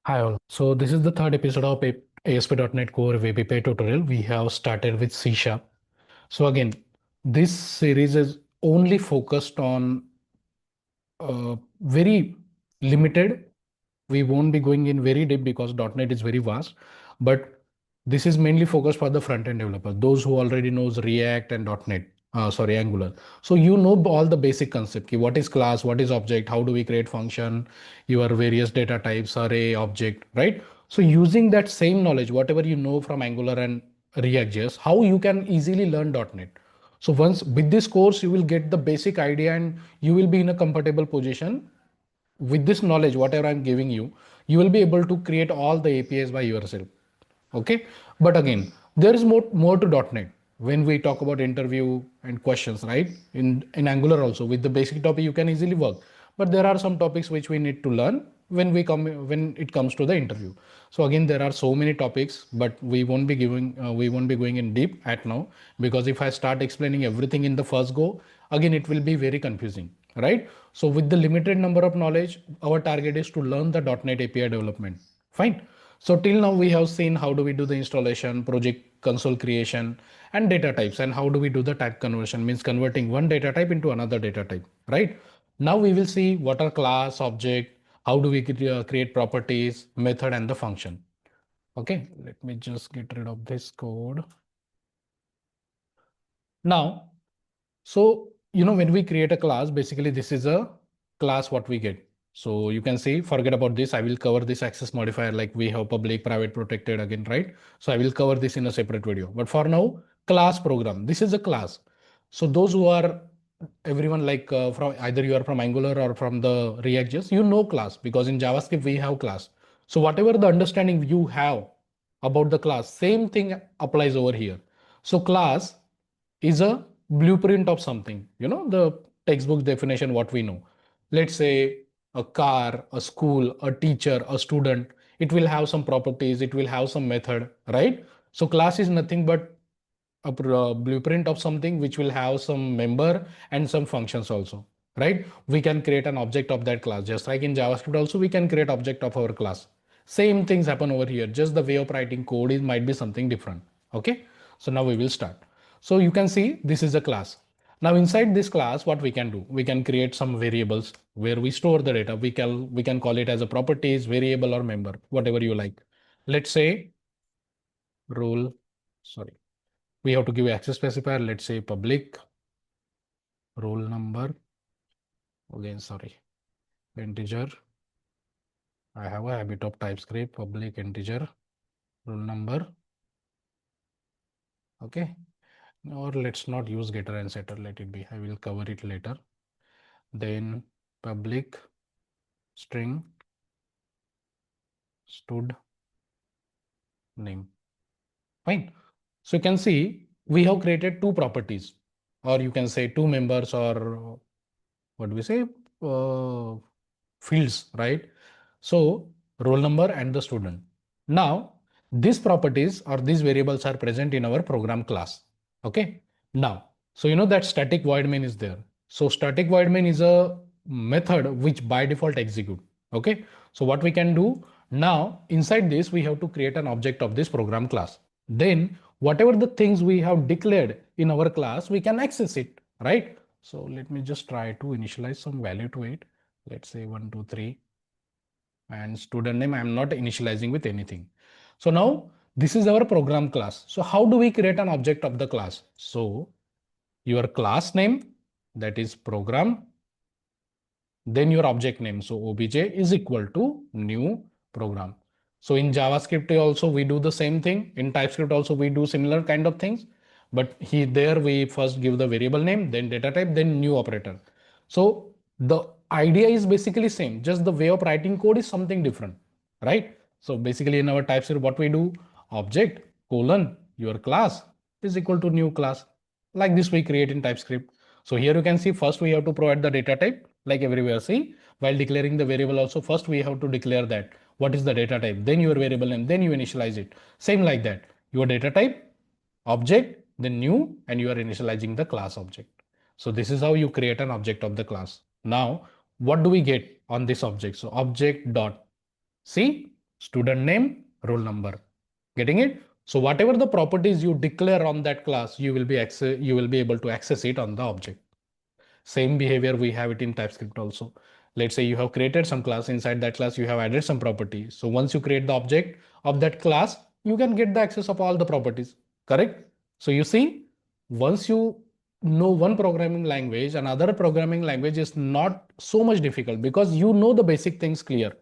Hi all. So this is the third episode of ASP.NET Core WebAPI tutorial. We have started with C Sharp. So again, this series is only focused on very limited. We won't be going in very deep because .NET is very vast, but this is mainly focused for the front-end developer, those who already knows React and .NET, sorry, Angular. So you know all the basic concept, ki what is class, what is object, how do we create function, your various data types, array, object, right? So using that same knowledge, whatever you know from Angular and React.js, how you can easily learn .NET. So once with this course, you will get the basic idea and you will be in a comfortable position with this knowledge, whatever I'm giving you, you will be able to create all the APIs by yourself. Okay. But again, there is more to .NET when we talk about interview and questions, right? In Angular also, with the basic topic, you can easily work. But there are some topics which we need to learn when it comes to the interview. So again, there are so many topics, but we won't be going in deep at now, because if I start explaining everything in the first go, again it will be very confusing, right? So with the limited number of knowledge, our target is to learn the .NET API development. Fine. So till now we have seen how do we do the installation, project console creation, and data types, and how do we do the type conversion, means converting one data type into another data type, right? Now we will see what are class, object, how do we create properties, method, and the function. Okay, let me just get rid of this code. Now, so, when we create a class, basically this is a class what we get. So you can see, forget about this. I will cover this access modifier, like we have public, private, protected again, right? So I will cover this in a separate video. But for now, class program, this is a class. So those who are everyone like from either you are from Angular or from the React.js, you know class, because in JavaScript we have class. So whatever the understanding you have about the class, same thing applies over here. So class is a blueprint of something, the textbook definition, what we know. Let's say a car, a school, a teacher, a student, it will have some properties, it will have some method, right? So class is nothing but a blueprint of something which will have some member and some functions also, right? We can create an object of that class, just like in JavaScript also we can create object of our class. Same things happen over here, just the way of writing code is might be something different. Okay, so now we will start. So you can see this is a class. Now inside this class, what we can do, we can create some variables where we store the data. We can call it as a properties, variable, or member, whatever you like. Let's say role, sorry, we have to give access specifier. Let's say public roll number, again sorry, integer. I have a habit of TypeScript, public integer roll number. Okay, or let's not use getter and setter, let it be, I will cover it later. Then public string stud name. Fine. So you can see we have created two properties, or you can say two members, or what do we say, uh, fields, right? So roll number and the student. Now these properties or these variables are present in our program class. Okay. Now, so that static void main is there. So static void main is a method which by default execute. Okay. So what we can do now, inside this we have to create an object of this program class. Then whatever the things we have declared in our class, we can access it, right? So let me just try to initialize some value to it. Let's say 1, 2, 3, and student name I'm not initializing with anything. So now this is our program class. So how do we create an object of the class? So your class name, that is program, then your object name, so obj is equal to new program. So in JavaScript also we do the same thing, in TypeScript also we do similar kind of things, but here there we first give the variable name, then data type, then new operator. So the idea is basically same, just the way of writing code is something different, right? So basically in our TypeScript what we do, object colon your class is equal to new class, like this we create in TypeScript. So here you can see first we have to provide the data type, like everywhere. See, while declaring the variable also, first we have to declare that what is the data type, then your variable name, then you initialize it. Same like that, your data type, object, then new, and you are initializing the class object. So this is how you create an object of the class. Now, what do we get on this object? So object dot, see, student name, roll number. Getting it? So whatever the properties you declare on that class, you will be able to access it on the object. Same behavior we have it in TypeScript also. Let's say you have created some class. Inside that class you have added some property. So once you create the object of that class, you can get the access of all the properties. Correct? So you see, once you know one programming language, another programming language is not so much difficult because you know the basic things clear.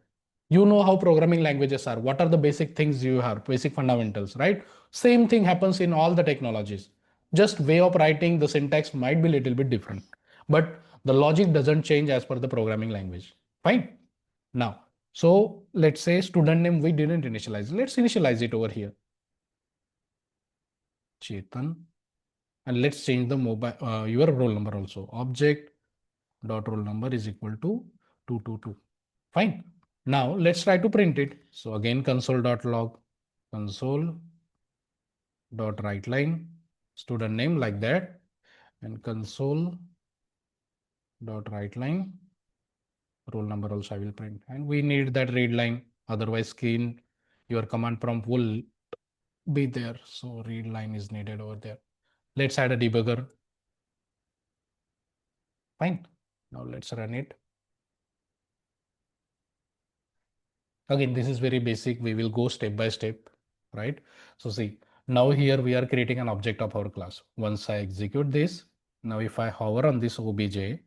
You know how programming languages are. What are the basic things you have, basic fundamentals, right? Same thing happens in all the technologies. Just way of writing, the syntax might be a little bit different, but the logic doesn't change as per the programming language. Fine. Now, so let's say student name we didn't initialize. Let's initialize it over here. Chetan. And let's change the mobile your roll number also. Object dot roll number is equal to 222. Fine. Now let's try to print it. So again console.log, console dot write line, student name like that, and console dot write line, roll number also I will print. And we need that read line, otherwise screen your command prompt will be there. So read line is needed over there. Let's add a debugger. Fine. Now let's run it. Again, this is very basic. We will go step by step, right? So see, now here we are creating an object of our class. Once I execute this, now if I hover on this obj,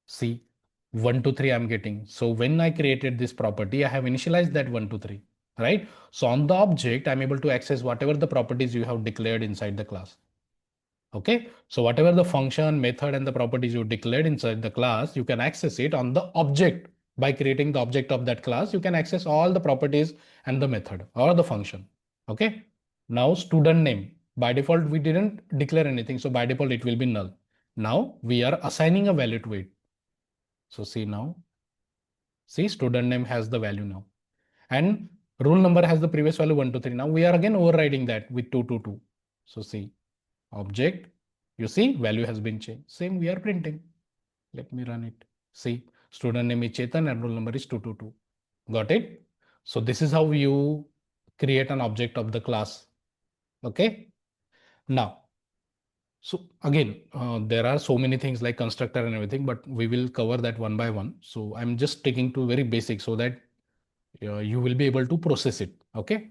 see 1 to 3 I'm getting. So when I created this property, I have initialized that 1 to 3, right? So on the object, I'm able to access whatever the properties you have declared inside the class. Okay, so whatever the function, method, and the properties you declared inside the class, you can access it on the object. By creating the object of that class, you can access all the properties and the method or the function. Okay, now student name. By default, we didn't declare anything, so by default, it will be null. Now we are assigning a value to it. So see now, see student name has the value now. And roll number has the previous value 1, 2, 3. Now we are again overriding that with 2, 2, 2. So see, object, you see value has been changed. Same we are printing. Let me run it. See, student name is Chetan and roll number is 222. Got it? So this is how you create an object of the class. Okay. Now, so again, there are so many things like constructor and everything, but we will cover that one by one. So I'm just sticking to very basic so that you will be able to process it. Okay.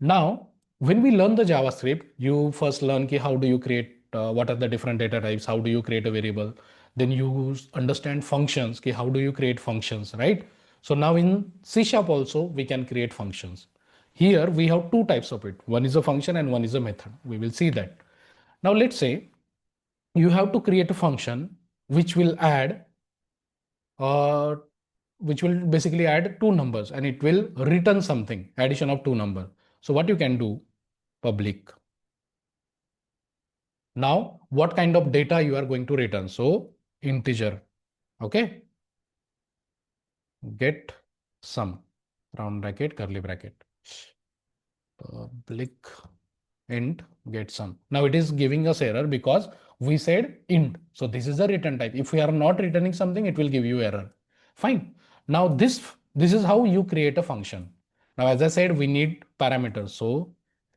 Now, when we learn the JavaScript, you first learn ki how do you create, what are the different data types, how do you create a variable. Then you understand functions, ki how do you create functions, right? So now in C# also, we can create functions. Here we have two types of it. One is a function and one is a method. We will see that. Now let's say you have to create a function which will add uh, which will basically add two numbers and it will return something, addition of two number. So what you can do, public. Now, what kind of data you are going to return? So integer, okay, get sum, round bracket, curly bracket, public int get sum. Now it is giving us error because we said int. So this is the return type. If we are not returning something, it will give you error. Fine. Now this is how you create a function. Now as I said, we need parameters. So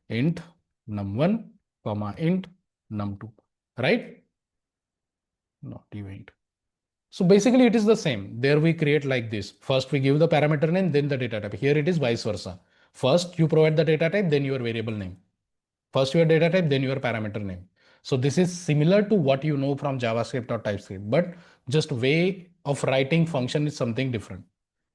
int num1 comma int num2, right? Not event. So basically it is the same. There we create like this. First we give the parameter name, then the data type. Here it is vice versa. First you provide the data type, then your variable name. First your data type, then your parameter name. So this is similar to what you know from JavaScript or TypeScript, but just way of writing function is something different.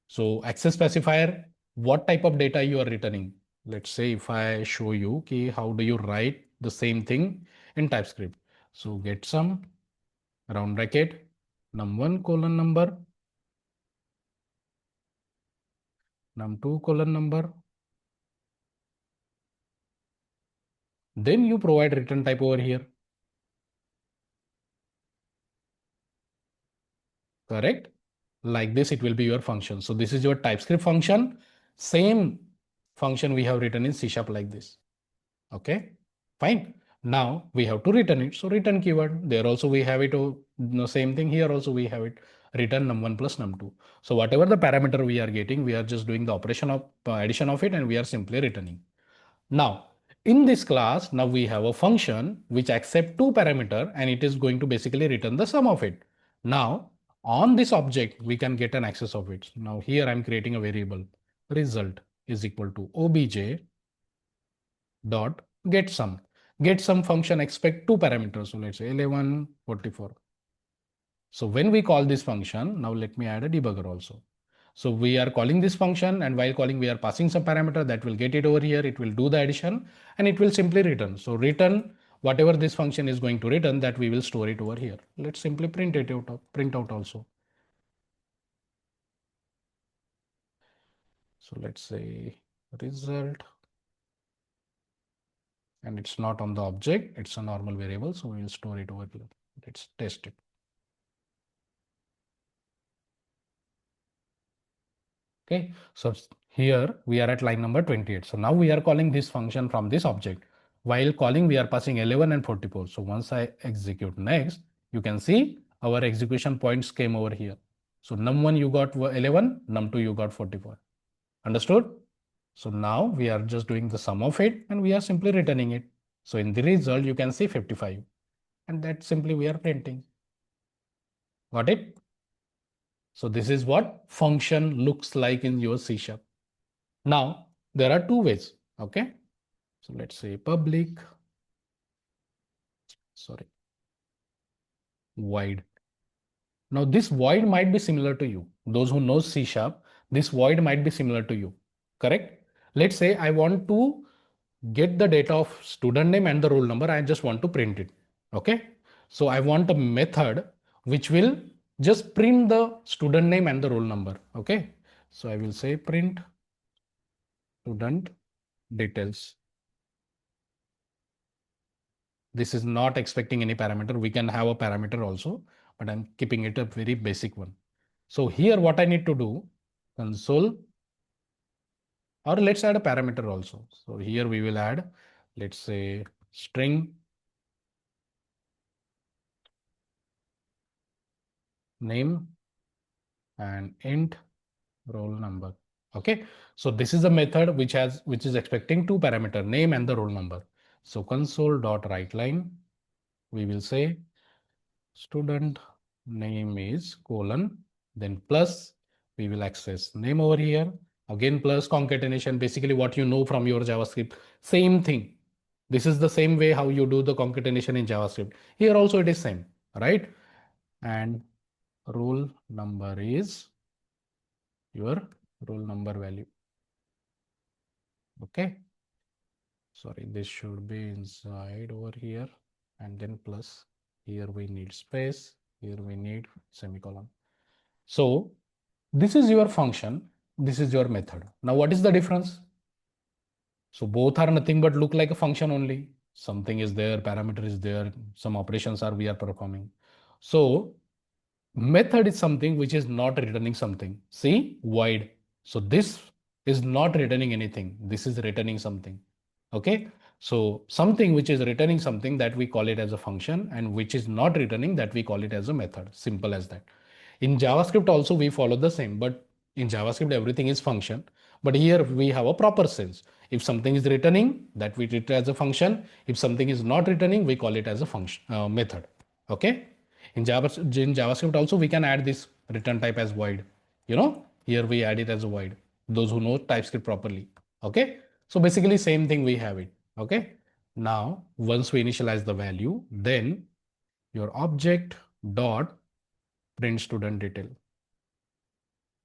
So access specifier, what type of data you are returning. Let's say if I show you okay, how do you write the same thing in TypeScript. So get some round bracket num1 colon number num2 colon number. Then you provide return type over here. Correct? Like this, it will be your function. So this is your TypeScript function. Same function we have written in C# like this. Okay, fine. Now we have to return it. So return keyword. There also we have it. Oh, no, same thing here also we have it. return num1 plus num2. So whatever the parameter we are getting, we are just doing the operation of addition of it, and we are simply returning. Now, in this class, now we have a function which accept two parameter, and it is going to basically return the sum of it. Now, on this object, we can get an access of it. Now here I'm creating a variable result is equal to obj dot get sum. Get sum function expect two parameters. So let's say 11, 44. So when we call this function, now let me add a debugger also. So we are calling this function, and while calling, we are passing some parameter that will get it over here. It will do the addition, and it will simply return. So return whatever this function is going to return, that we will store it over here. Let's simply print it out, print out also. So let's say result, and it's not on the object, it's a normal variable. So we will store it over here. Let's test it. Okay, so here we are at line number 28. So now we are calling this function from this object. While calling, we are passing 11 and 44. So once I execute next, you can see our execution points came over here. So num1 you got 11, num2 you got 44. Understood? So now we are just doing the sum of it, and we are simply returning it. So in the result, you can see 55, and that simply we are printing. Got it? So this is what function looks like in your C#. Now, there are two ways, okay? So let's say public, sorry, void. Now this void might be similar to you. Those who know C#, this void might be similar to you, correct? Let's say I want to get the data of student name and the roll number. I just want to print it, okay? So I want a method which will just print the student name and the roll number, okay? So I will say print student details. This is not expecting any parameter. We can have a parameter also, but I'm keeping it a very basic one. So here what I need to do, console, or let's add a parameter also. So here we will add, let's say string name and int roll number. Okay. So this is a method which is expecting two parameter, name and the roll number. So console dot write line, we will say student name is colon, then plus, we will access name over here, again plus concatenation, basically what you know from your JavaScript, same thing. This is the same way how you do the concatenation in JavaScript. Here also it is same, right? And roll number is your roll number value. Okay. Sorry, this should be inside over here, and then plus. Here we need space, here we need semicolon. So this is your function, this is your method. Now what is the difference? So both are nothing but look like a function only. Something is there, parameter is there, some operations are we are performing. So method is something which is not returning something. See, void. So this is not returning anything. This is returning something. Okay. So something which is returning something, that we call it as a function, and which is not returning, that we call it as a method. Simple as that. In JavaScript also we follow the same, but in JavaScript everything is function. But here we have a proper sense. If something is returning, that we treat it as a function. If something is not returning, we call it as a function method. Okay. In JavaScript also we can add this return type as void. Here we add it as a void. Those who know TypeScript properly. Okay. So basically same thing we have it. Okay. Now once we initialize the value, then your object dot print student detail,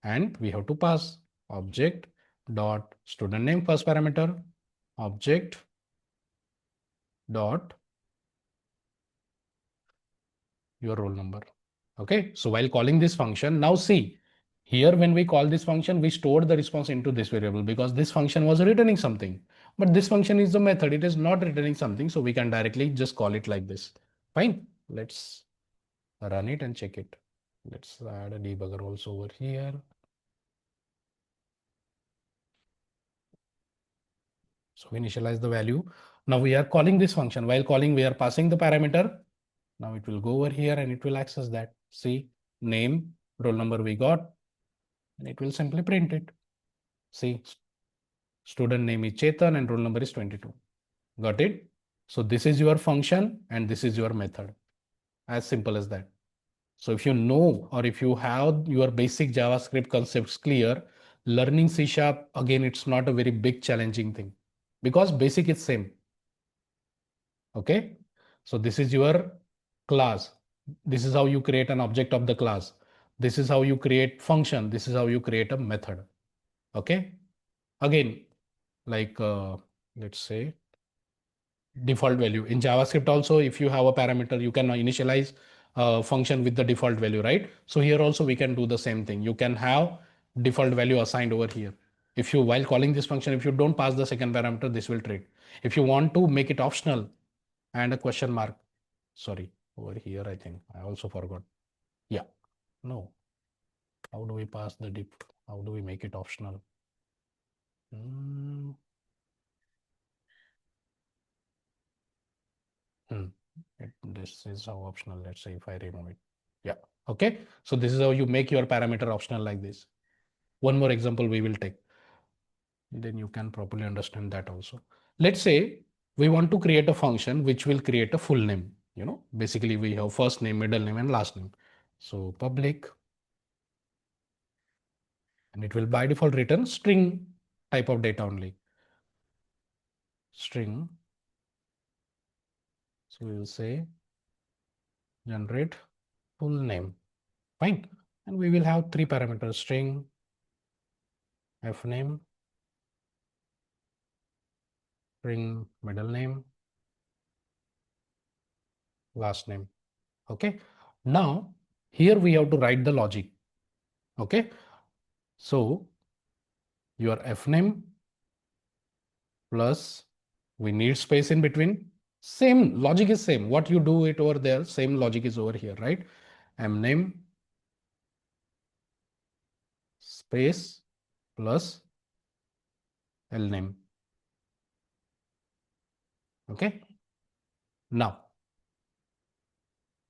and we have to pass object dot student name first parameter, object dot your roll number. Okay, so while calling this function, now see here, when we call this function, we stored the response into this variable because this function was returning something, but this function is the method, it is not returning something, so we can directly just call it like this. Fine, let's run it and check it. Let's add a debugger also over here. So we initialize the value. Now we are calling this function. While calling, we are passing the parameter. Now it will go over here and it will access that. See, name roll number we got, and it will simply print it. See, student name is Chetan and roll number is 22. Got it? So this is your function and this is your method. As simple as that. So if you know, or if you have your basic JavaScript concepts clear, learning C Sharp, again, it's not a very big challenging thing because basic is same. Okay. So this is your class. This is how you create an object of the class. This is how you create function. This is how you create a method. Okay. Again, like let's say default value in JavaScript also, if you have a parameter, you can initialize a function with the default value, right? So here also we can do the same thing. You can have default value assigned over here. If you, while calling this function, if you don't pass the second parameter, this will treat. If you want to make it optional and a question mark, sorry, over here, I think I also forgot. Yeah, no. How do we pass the diff? How do we make it optional? Hmm. This is how optional. Let's say if I remove it. Yeah. Okay. So this is how you make your parameter optional like this. One more example we will take. Then you can properly understand that also. Let's say we want to create a function which will create a full name. Basically we have first name, middle name, and last name. So public, and it will by default return string type of data only. String. So we will say generate full name. Fine. And we will have three parameters: string, fname, string middle name, last name. Okay. Now here we have to write the logic. Okay. So your fname plus we need space in between. Same logic is same. What you do it over there, same logic is over here, right? Mname space plus lname. Okay. Now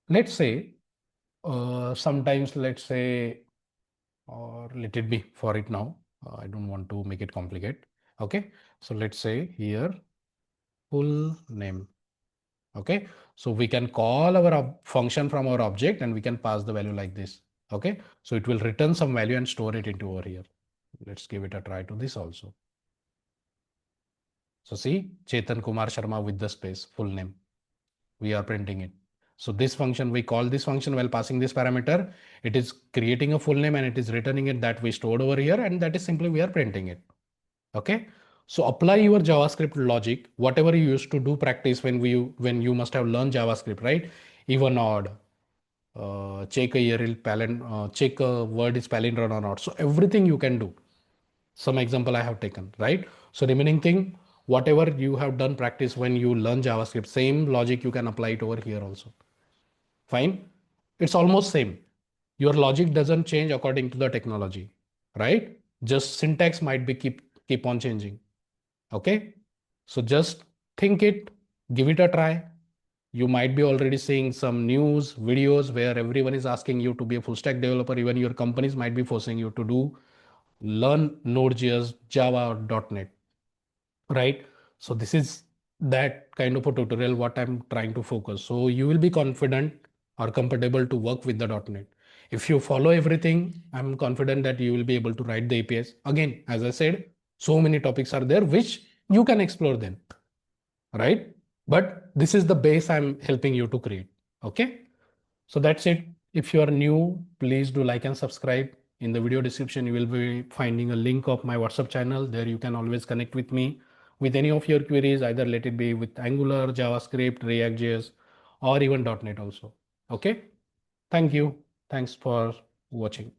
let's say sometimes let's say, or let it be for it now. I don't want to make it complicated. Okay. So let's say here full name. Okay. So we can call our function from our object and we can pass the value like this. Okay. So it will return some value and store it into over here. Let's give it a try to this also. So see Chetan Kumar Sharma with the space full name. We are printing it. So this function, we call this function while passing this parameter. It is creating a full name and it is returning it that we stored over here, and that is simply we are printing it. Okay. So apply your JavaScript logic, whatever you used to do practice when you must have learned JavaScript, right? Even odd, check a year check a word is palindrome or not. So everything you can do. Some example I have taken, right? So remaining thing, whatever you have done practice when you learn JavaScript, same logic you can apply it over here also. Fine. It's almost same. Your logic doesn't change according to the technology, right? Just syntax might be keep on changing. Okay. So just think it, give it a try. You might be already seeing some news videos where everyone is asking you to be a full stack developer. Even your companies might be forcing you to do learn Node.js, Java, or .NET, right? So this is that kind of a tutorial what I'm trying to focus. So you will be confident or comfortable to work with the .NET. If you follow everything, I'm confident that you will be able to write the APIs. Again, as I said, so many topics are there which you can explore them, right? But this is the base I'm helping you to create. Okay. So that's it. If you are new, please do like and subscribe. In the video description, you will be finding a link of my WhatsApp channel. There you can always connect with me with any of your queries, either let it be with Angular, JavaScript, React.js, or even .NET also. Okay. Thank you. Thanks for watching.